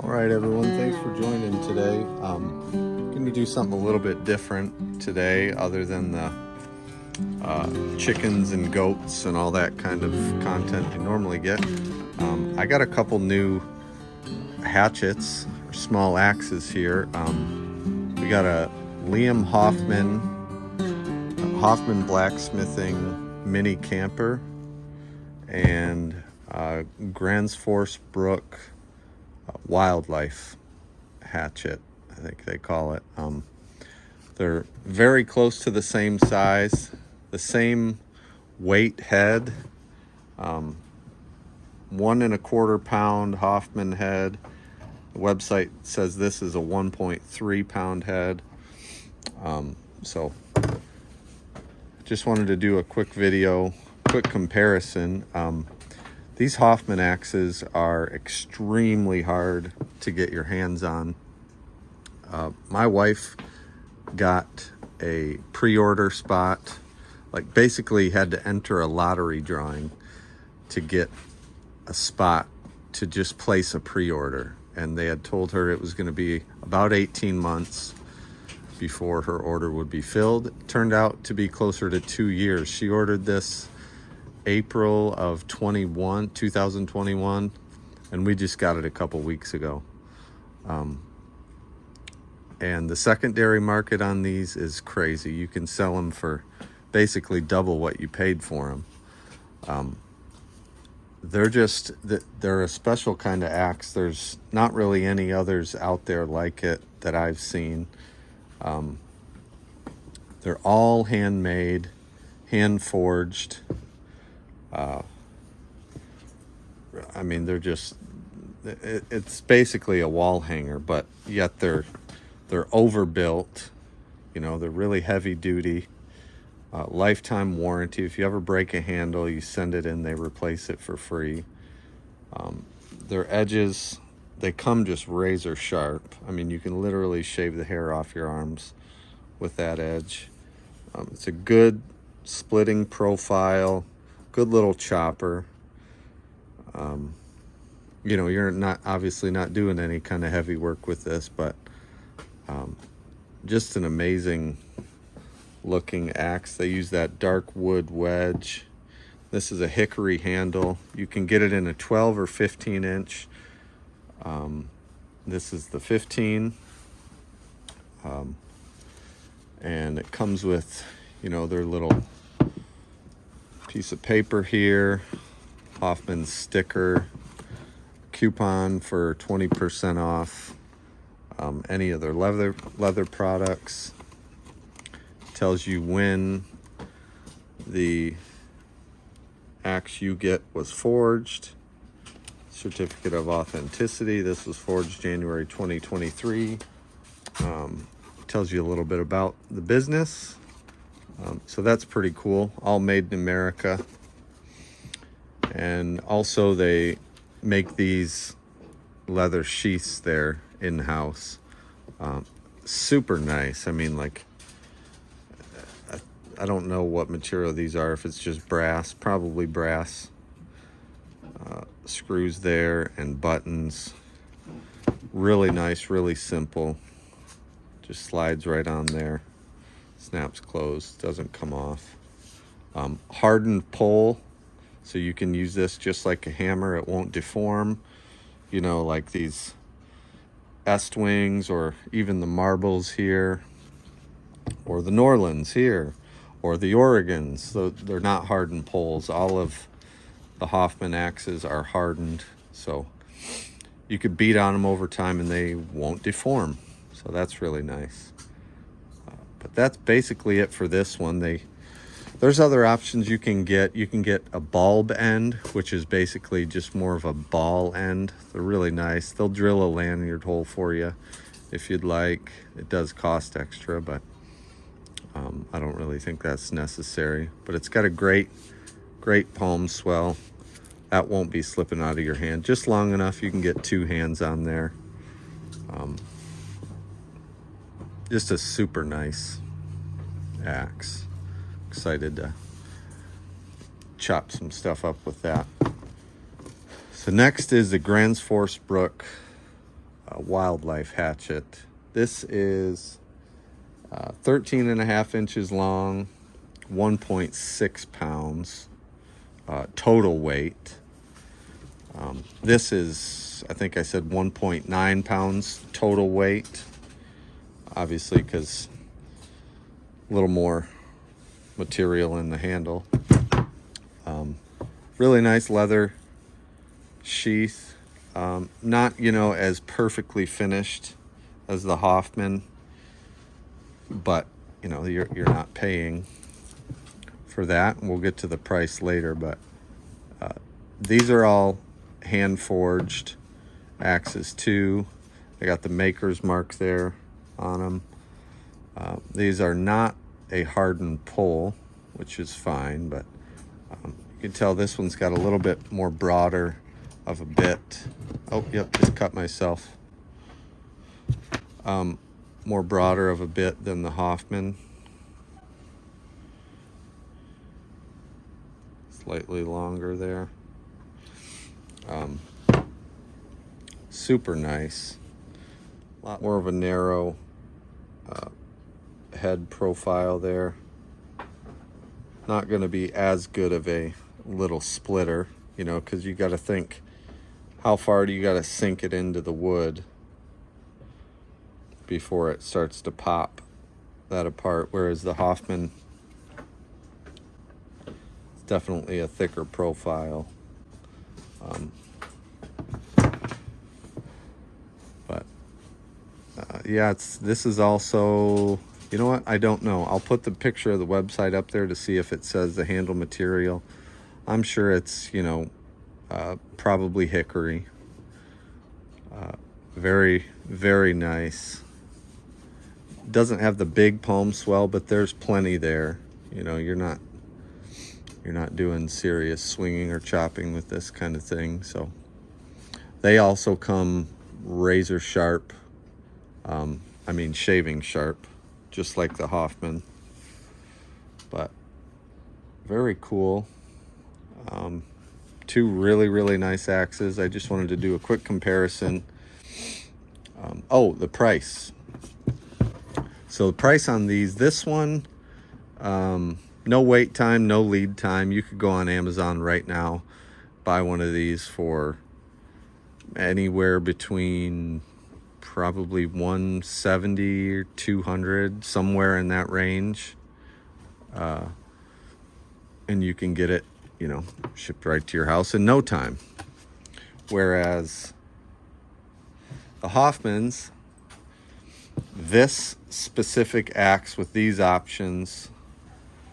All right, everyone, thanks for joining today. Going to do something a little bit different today other than the chickens and goats and all that kind of content you normally get. I got a couple new hatchets, or small axes here. We got a Liam Hoffman Blacksmithing mini camper and Gransfors Bruk wildlife hatchet, I think they call it. They're very close to the same size, the same weight head, 1.25 pound Hoffman head. The website says this is a 1.3 pound head. So just wanted to do a quick comparison. These Hoffman axes are extremely hard to get your hands on. My wife got a pre-order spot, like basically had to enter a lottery drawing to get a spot to just place a pre-order. And they had told her it was going to be about 18 months before her order would be filled. It turned out to be closer to 2 years. She ordered this April of 2021, and we just got it a couple weeks ago. And the secondary market on these is crazy. You can sell them for basically double what you paid for them. They're a special kind of axe. There's not really any others out there like it that I've seen. They're all handmade, hand forged. I mean, it's basically a wall hanger, but yet they're overbuilt. You know, they're really heavy duty. Lifetime warranty. If you ever break a handle, you send it in, they replace it for free. Their edges, they come just razor sharp. I mean, you can literally shave the hair off your arms with that edge. It's a good splitting profile, good little chopper. You know, you're obviously not doing any kind of heavy work with this, but just an amazing looking axe. They use that dark wood wedge. This is a hickory handle. You can get it in a 12 or 15 inch. This is the 15. And it comes with, you know, their little piece of paper here, Hoffman sticker, coupon for 20% off any of their leather products. Tells you when the axe you get was forged. Certificate of authenticity. This was forged January 2023. Tells you a little bit about the business. So that's pretty cool. All made in America. And also they make these leather sheaths there in-house. Super nice. I mean, like, I don't know what material these are, if it's just brass, probably brass. Screws there and buttons. Really nice, really simple. Just slides right on there. Snaps closed, doesn't come off. Hardened pole, so you can use this just like a hammer. It won't deform. You know, like these Estwings or even the marbles here, or the Norlands here, or the Oregons. So they're not hardened poles. All of the Hoffman axes are hardened, so you could beat on them over time and they won't deform. So that's really nice. But that's basically it for this one. There's other options you can get. You can get a bulb end, which is basically just more of a ball end. They're really nice. They'll drill a lanyard hole for you if you'd like. It does cost extra, but I don't really think that's necessary. But it's got a great palm swell. That won't be slipping out of your hand. Just long enough you can get two hands on there. Just a super nice axe. Excited to chop some stuff up with that. So next is the Gransfors Bruk wildlife hatchet. This is 13.5 inches long, 1.6 pounds total weight. This is, I think I said 1.9 pounds total weight, obviously, because a little more material in the handle. Really nice leather sheath. Not, as perfectly finished as the Hoffman, but, you're not paying for that. We'll get to the price later, but these are all hand forged axes too. I got the maker's mark there on them. These are not a hardened pole, which is fine, but you can tell this one's got a little bit more broader of a bit. Oh, yep, just cut myself. More broader of a bit than the Hoffman. Slightly longer there. Super nice. A lot more of a narrow head profile there. Not going to be as good of a little splitter, because you got to think, how far do you got to sink it into the wood before it starts to pop that apart, whereas the Hoffman is definitely a thicker profile. Yeah, this is also, you know what, I don't know. I'll put the picture of the website up there to see if it says the handle material. I'm sure it's, probably hickory. Very, very nice. Doesn't have the big palm swell, but there's plenty there. You're not doing serious swinging or chopping with this kind of thing. So they also come razor sharp. Shaving sharp, just like the Hoffman, but very cool. Two really, really nice axes. I just wanted to do a quick comparison. The price. So the price on these, this one, no wait time, no lead time. You could go on Amazon right now, buy one of these for anywhere between probably $170 or $200, somewhere in that range. And you can get it, shipped right to your house in no time. Whereas the Hoffmans, this specific axe with these options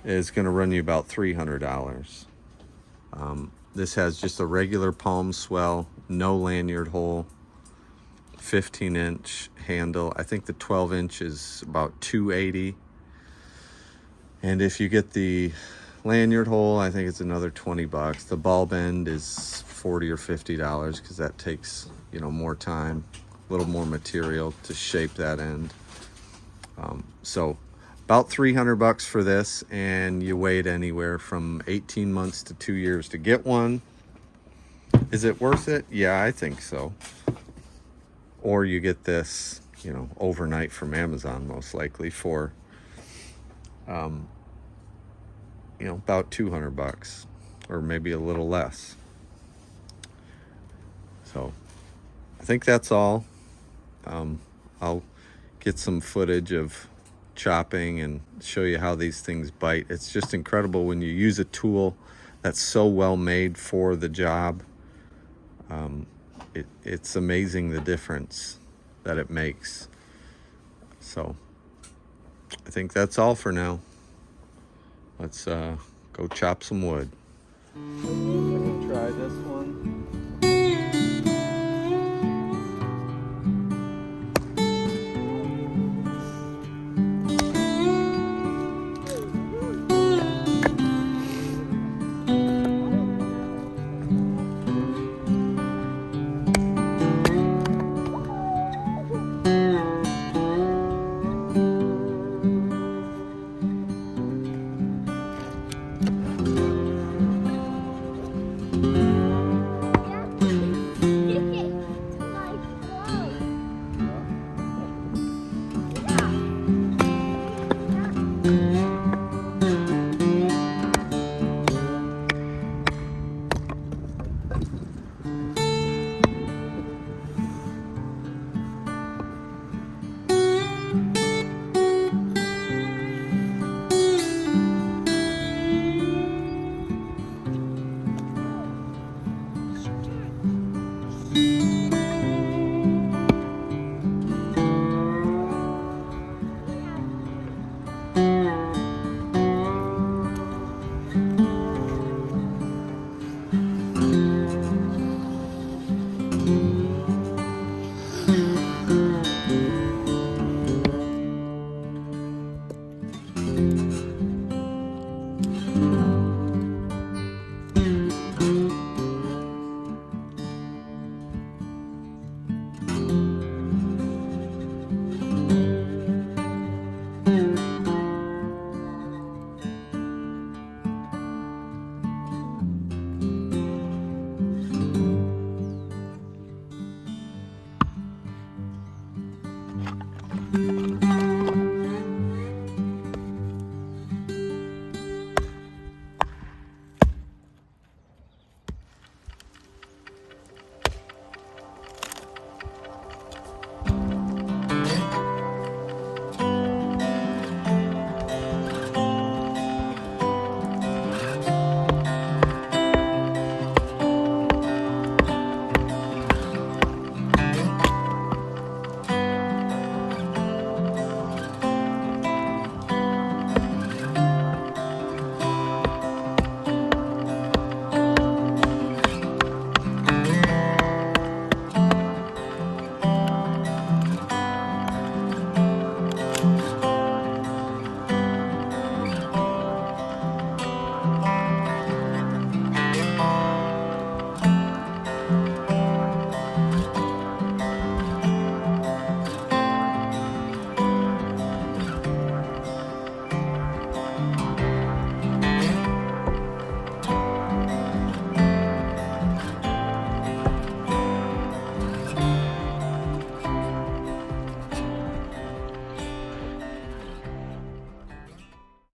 is going to run you about $300. This has just a regular palm swell, no lanyard hole, 15-inch handle. I think the 12-inch is about $280. And if you get the lanyard hole, I think it's another $20. The ball bend is $40 or $50 because that takes, more time, a little more material to shape that end. So about $300 for this, and you wait anywhere from 18 months to 2 years to get one. Is it worth it? Yeah, I think so. Or you get this, overnight from Amazon, most likely for, about $200 or maybe a little less. So I think that's all. I'll get some footage of chopping and show you how these things bite. It's just incredible when you use a tool that's so well made for the job. It's amazing the difference that it makes. So I think that's all for now. Let's go chop some wood. I'm gonna try this one.